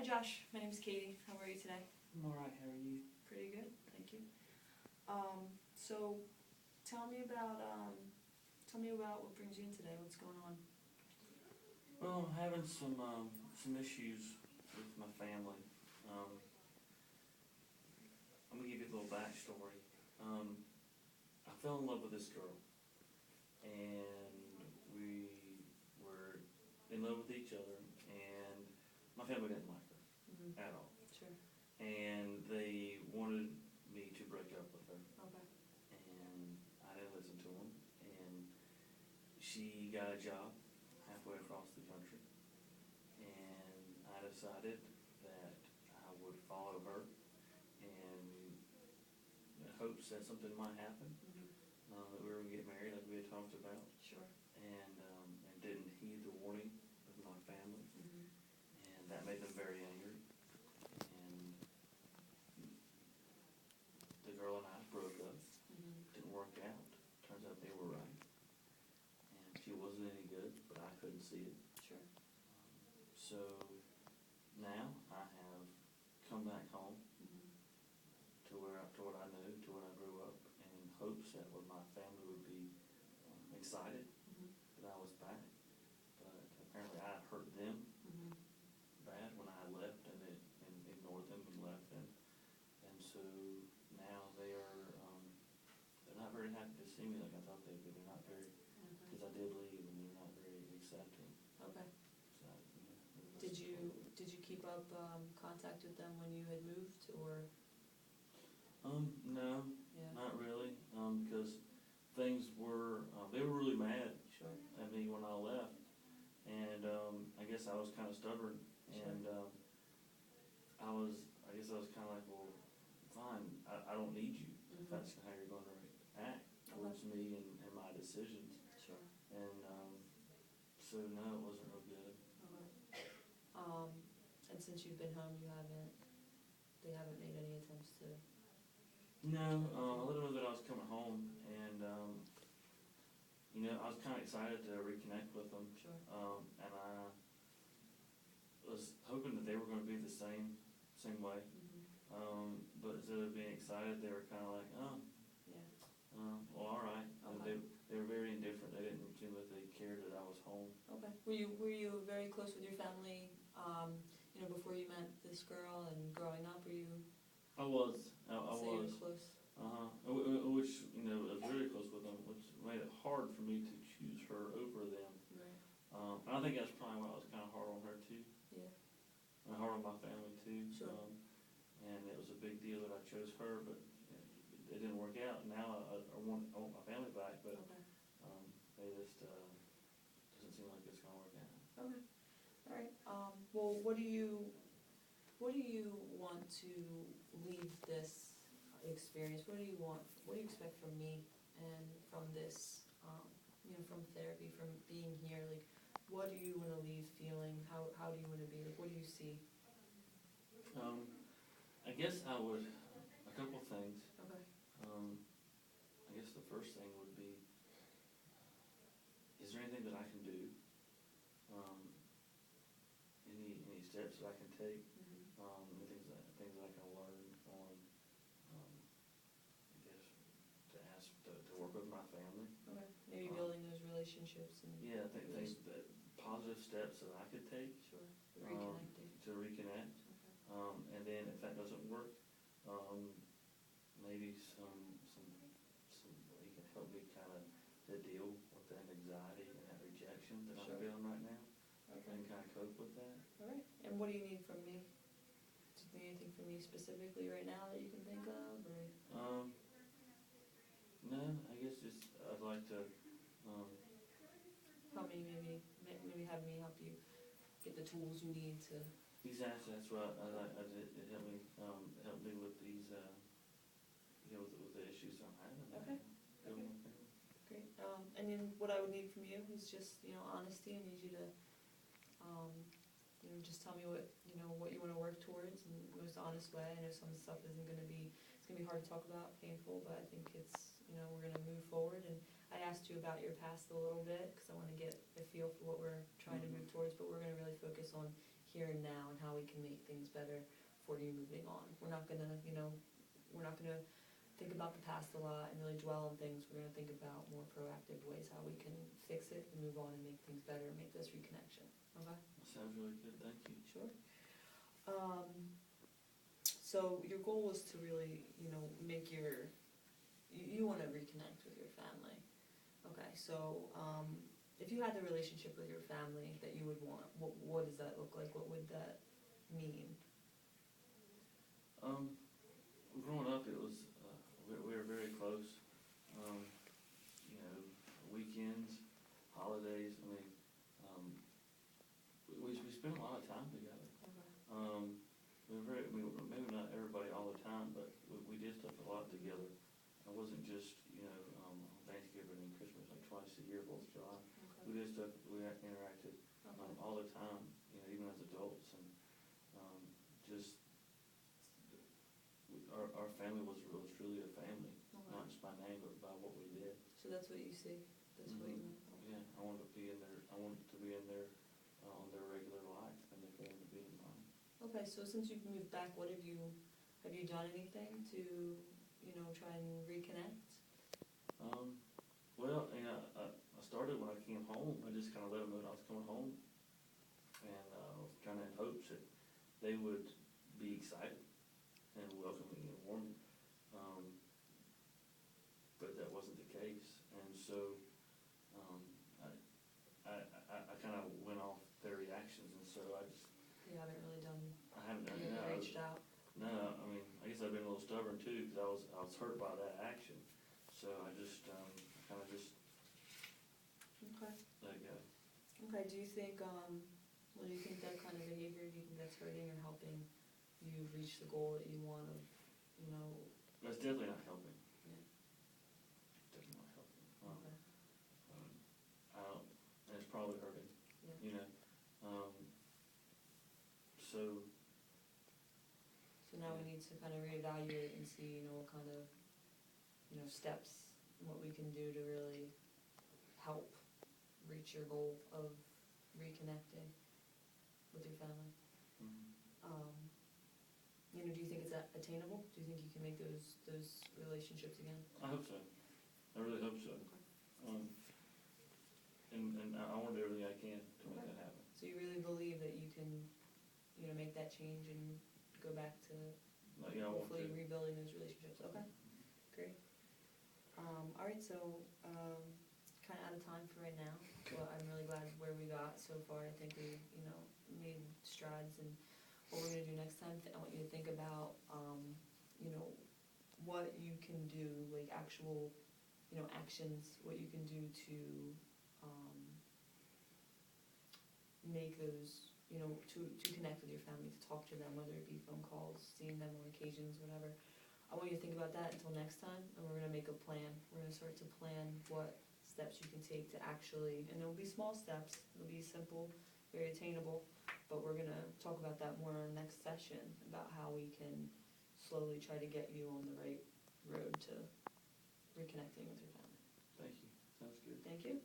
Josh, my name is Katie. How are you today? I'm alright, how are you? Pretty good, thank you. So tell me about what brings you in today. What's going on? Well, I'm having some issues with my family. I'm gonna give you a little backstory. I fell in love with this girl, and we were in love with each other, and my family didn't like her at all. Sure. And they wanted me to break up with her, Okay. and I didn't listen to them. And she got a job halfway across the country, and I decided that I would follow her in hopes that something might happen, that we were gonna get married like we had talked about, Sure. and didn't heed the warning of my family, and that made them very angry. And the girl and I broke up. Didn't work out. Turns out they were right, and she wasn't any good, but I couldn't see it. Sure. So now I have come back home to what I knew, to what I grew up, in hopes that my family would be excited that I was back. But apparently I hurt them bad when I left and ignored them and left them. And so now they're not very happy to see me like I thought they'd be. They're not very, because I did leave, and they're not very accepting. Okay. So, Did you keep up contact with them when you had moved, or? No, Yeah. not really, because things were, they were really mad Sure. at me when I left, and I guess I was kind of stubborn, and I guess I was kind of like, well, fine, I don't need you if that's how you're going to act towards me and my decisions. Sure. And so no, it wasn't real good. Okay. And since you've been home, they haven't made any attempts to? No, I let them know that I was coming home, and I was kind of excited to reconnect with them. Sure. And I was hoping that they were going to be the same way. But instead of being excited, they were kind of like, oh, Yeah. well, all right. Okay. They were very indifferent. They didn't seem like they cared that I was home. Okay. Were you very close with your family, before you met this girl and growing up? Were you? I was. I You was. were close. Which, I was really close with them, which made it hard for me to choose her over them. Right. And I think that's probably why I was kind of hard on her too. Yeah. And hard on my family too. Sure. And it was a big deal that I chose her, but it didn't work out. Now I want my family back, but Okay. they just doesn't seem like it's gonna work out. Okay. All right. Well, what do you want to leave this experience? What do you expect from me and from this, from therapy, from being here? Like, what do you want to leave feeling? How do you want to be? Like, what do you see? I guess I would, a couple things. Okay. I guess the first thing would be, is there anything that I can do? Any steps that I can take? Things that I can learn on, I guess, to work with my family. Okay. Maybe building those relationships and. Yeah, things that positive steps that I could take. Sure. Reconnecting. To reconnect. Okay. And then if that doesn't work, maybe some you can help me kind of to deal with that anxiety and that rejection that I'm feeling right now. Okay. And kind of cope with that. All right. And what do you need from me? Do you need anything from me specifically right now that you can think of, or? No, I guess just I'd like to. Help me, maybe have me help you get the tools you need to. Exactly, that's what it helped me with these, with the issues I'm having. Okay. Okay. Great. And then what I would need from you is just, honesty. I need you to, just tell me what you want to work towards in the most honest way. I know some stuff it's going to be hard to talk about, painful, but I think it's, we're going to move forward. And I asked you about your past a little bit because I want to get a feel for what we're trying to move towards, but we're going to really focus on here and now and how we can make things better for you moving on. We're not gonna, we're not gonna think about the past a lot and really dwell on things. We're gonna think about more proactive ways how we can fix it and move on and make things better and make this reconnection, okay? Sounds really good, thank you. Sure. So your goal was to really, make you wanna reconnect with your family. Okay, so, if you had the relationship with your family that you would want, what does that look like? What would that mean? Growing up, it was, we were very close. Weekends, holidays, we spent a lot of time together. Okay. Maybe not everybody all the time, but we did stuff a lot together. It wasn't just, Thanksgiving and Christmas, like twice a year, 4th of July. Okay. We did stuff, we interacted Okay. all the time, even as adults, and our family was truly a family, Okay. not just by name, but by what we did. So that's what you see? That's what you meant? Okay. Yeah, I wanted to be in their, on their regular life, and they wanted to be in mine. Okay, so since you've moved back, have you done anything to, try and reconnect? Well, I started when I came home. I just kind of let them know that I was coming home, and kind of in hopes that they would be excited and welcome me and warm me. But that wasn't the case, and so I kind of went off their reactions, and so You haven't really done, I haven't done you haven't that. reached out? No, I guess I've been a little stubborn too, because I was hurt by that action, so I just kind of just Okay. let it go. Okay, do you think that kind of behavior, do you think that's hurting or helping you reach the goal that you want of, That's definitely not helping. Yeah. Definitely not helping. Okay. And it's probably hurting. Yeah. So now we need to kind of reevaluate and see, what kind of, steps, and what we can do to really help reach your goal of reconnecting with your family. Do you think it's attainable? Do you think you can make those relationships again? I hope so. I really hope so. Okay. And I want to do everything I can to make that happen. So you really believe that you can, make that change and go back to I want hopefully to. rebuilding those relationships? Okay, great. All right, so kind of out of time for right now, but I'm really glad where we got so far. I think we, made strides, and what we're gonna do next time, I want you to think about, what you can do, like actual, actions, what you can do to make those, to connect with your family, to talk to them, whether it be phone calls, seeing them on occasions, whatever. I want you to think about that until next time, and we're gonna make a plan. We're gonna start to plan what steps you can take to actually, and it'll be small steps, it'll be simple, very attainable, but we're gonna talk about that more in our next session, about how we can slowly try to get you on the right road to reconnecting with your family. Thank you. Sounds good. Thank you.